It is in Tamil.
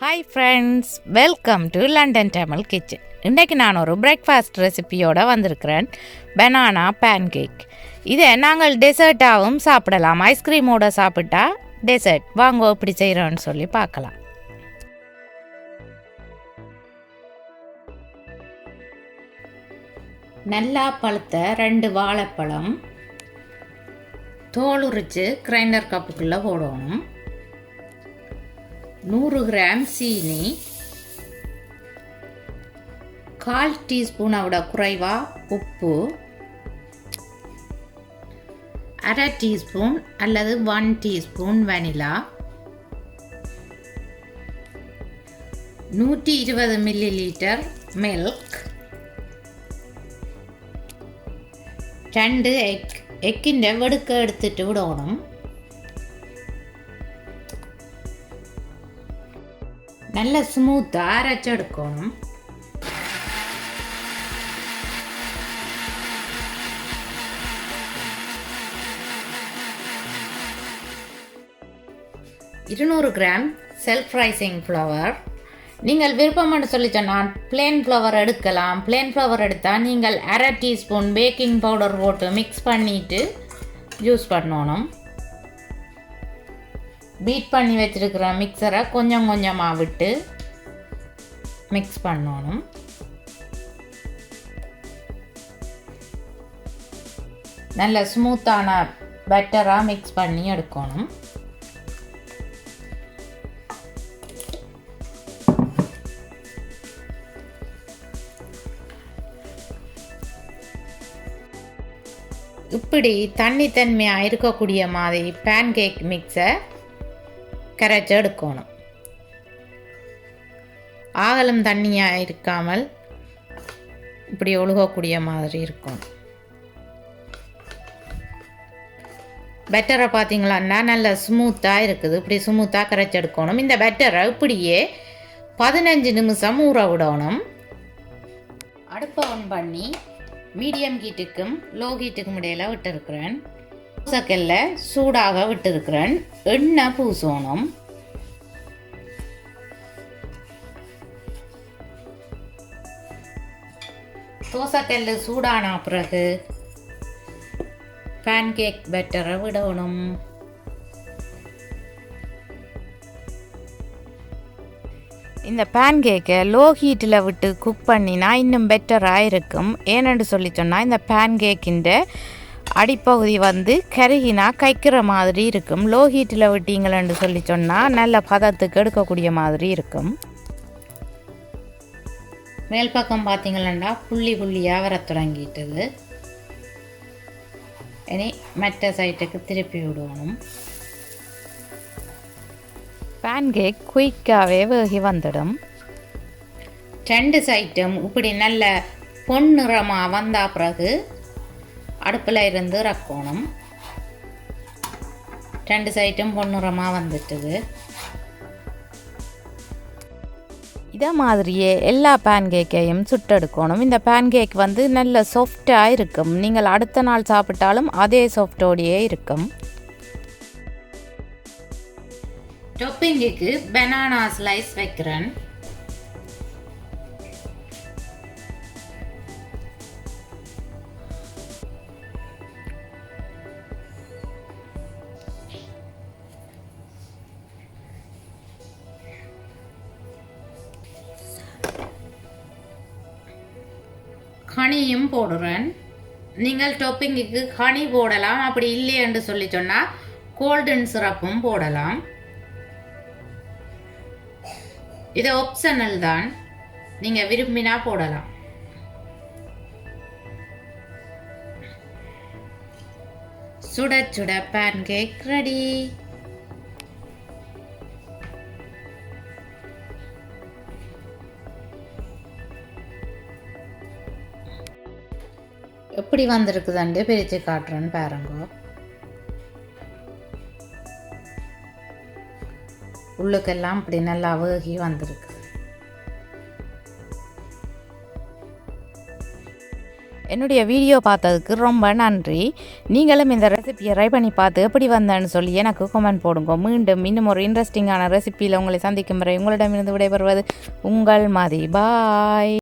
Hi friends, welcome to London Tamil kitchen. இன்றைக்கு நான் ஒரு பிரேக்ஃபாஸ்ட் ரெசிபியோடு வந்திருக்கிறேன். Banana pancake. இதை நாங்கள் டெசர்ட்டாகவும் சாப்பிடலாம். ஐஸ்கிரீமோடு சாப்பிட்டா டெசர்ட். வாங்க எப்படி செய்கிறோன்னு சொல்லி பார்க்கலாம். நல்லா பழுத்த 2 வாழைப்பழம் தோல் உரித்து கிரைண்டர் கப்புக்குள்ளே போடணும். 100 கிராம் சீனி, 1/4 டீஸ்பூனை விட குறைவாக உப்பு, 1/2 டீஸ்பூன் அல்லது 1 teaspoon vanilla, 120 millilitre milk, 2 எக்கின் வெடுக்க எடுத்துட்டு விடணும். நல்ல ஸ்மூத்தாக அரைச்செடுக்கணும். இருநூறு கிராம் செல்ஃப் ரைசிங் ஃப்ளவர். நீங்கள் விருப்பம்னு சொல்லி சொன்னால் பிளேன் ஃப்ளவர் எடுக்கலாம். பிளேன் ஃப்ளவர் எடுத்தால் நீங்கள் 1/2 டீஸ்பூன் பேக்கிங் பவுடர் போட்டு மிக்ஸ் பண்ணிவிட்டு யூஸ் பண்ணணும். பீட் பண்ணி வச்சுருக்கிற மிக்சரை கொஞ்சம் கொஞ்சமாக விட்டு மிக்ஸ் பண்ணணும். நல்ல ஸ்மூத்தான பேட்டராக மிக்ஸ் பண்ணி எடுக்கணும். இப்படி தண்ணித்தன்மையாக இருக்கக்கூடிய மாதிரி பேன்கேக் மிக்ஸை கரைச்சி எடுக்கணும். ஆகலும் தண்ணியாக இருக்காமல் இப்படி ஒழுகக்கூடிய மாதிரி இருக்கும். பெட்டரை பார்த்தீங்களான்னா நல்ல ஸ்மூத்தாக இருக்குது. இப்படி ஸ்மூத்தாக கரைச்சி எடுக்கணும். இந்த பெட்டரை இப்படியே 15 நிமிஷம் ஊற விடணும். அடுப்பை ஆன் பண்ணி மீடியம் ஹீட்டுக்கும் லோ ஹீட்டுக்கும் இடையில் விட்டுருக்குறேன். தோசைக்கல்ல சூடாக விட்டுருக்கிறேன். எண்ணெய் பூசணும். தோசைக்கல் சூடான பிறகு பேன்கேக் பேட்டரை விடணும். இந்த பேன்கேக்கை லோ ஹீட்டில் விட்டு குக் பண்ணினா இன்னும் பெட்டராக இருக்கும். ஏனென்று சொல்லி சொன்னால் இந்த பேன்கேக்கின் அடிப்பகுதி கருகினா கைக்கிற மாதிரி இருக்கும். லோ ஹீட்டில் விட்டீங்களன்னு சொல்லி சொன்னால் நல்ல பதத்துக்கு எடுக்கக்கூடிய மாதிரி இருக்கும். மேல் பக்கம் பார்த்தீங்களா புள்ளி புள்ளியாக வர தொடங்கிட்டது. இனி மற்ற சைட்டுக்கு திருப்பி விடணும். பேன்கேக் குயிக்காகவே வேகி வந்துடும். 2 சைட்டும் இப்படி நல்ல பொன்னிறமாக வந்த பிறகு அடுப்பில் இருந்து இறக்கணும். 2 சைட்டும் பொன்னிறமாக வந்துட்டுது. இதை மாதிரியே எல்லா பேன்கேக்கையும் சுட்டெடுக்கணும். இந்த பேன்கேக் நல்ல சாஃப்டாக இருக்கும். நீங்கள் அடுத்த நாள் சாப்பிட்டாலும் அதே சாஃப்டோடையே இருக்கும். டாப்பிங்குக்கு பனானா ஸ்லைஸ் வைக்கிறேன். ஹனியும் போடுறேன். நீங்கள் டாப்பிங்குக்கு ஹனி போடலாம். அப்படி இல்லை என்று சொல்லி சொன்னால் கோல்டன் சிரப்பும் போடலாம். இது ஆப்ஷனல் தான். நீங்கள் விரும்பினா போடலாம். சுட சுட பேன்கேக் ரெடி. எப்படி வந்திருக்குதுண்டு பிரித்து காட்டுறேன்னு பாருங்க. உள்ளுக்கெல்லாம் இப்படி நல்லா வேகி வந்திருக்கு. என்னுடைய வீடியோ பார்த்ததுக்கு ரொம்ப நன்றி. நீங்களும் இந்த ரெசிபியை ட்ரை பண்ணி பார்த்து எப்படி வந்தேன்னு சொல்லி எனக்கு கமெண்ட் போடுங்க. மீண்டும் இன்னும் ஒரு இன்ட்ரெஸ்டிங்கான ரெசிபியில் உங்களை சந்திக்கும் வரை உங்களிடமிருந்து விடைபெறுவது உங்கள் மதி. பாய்.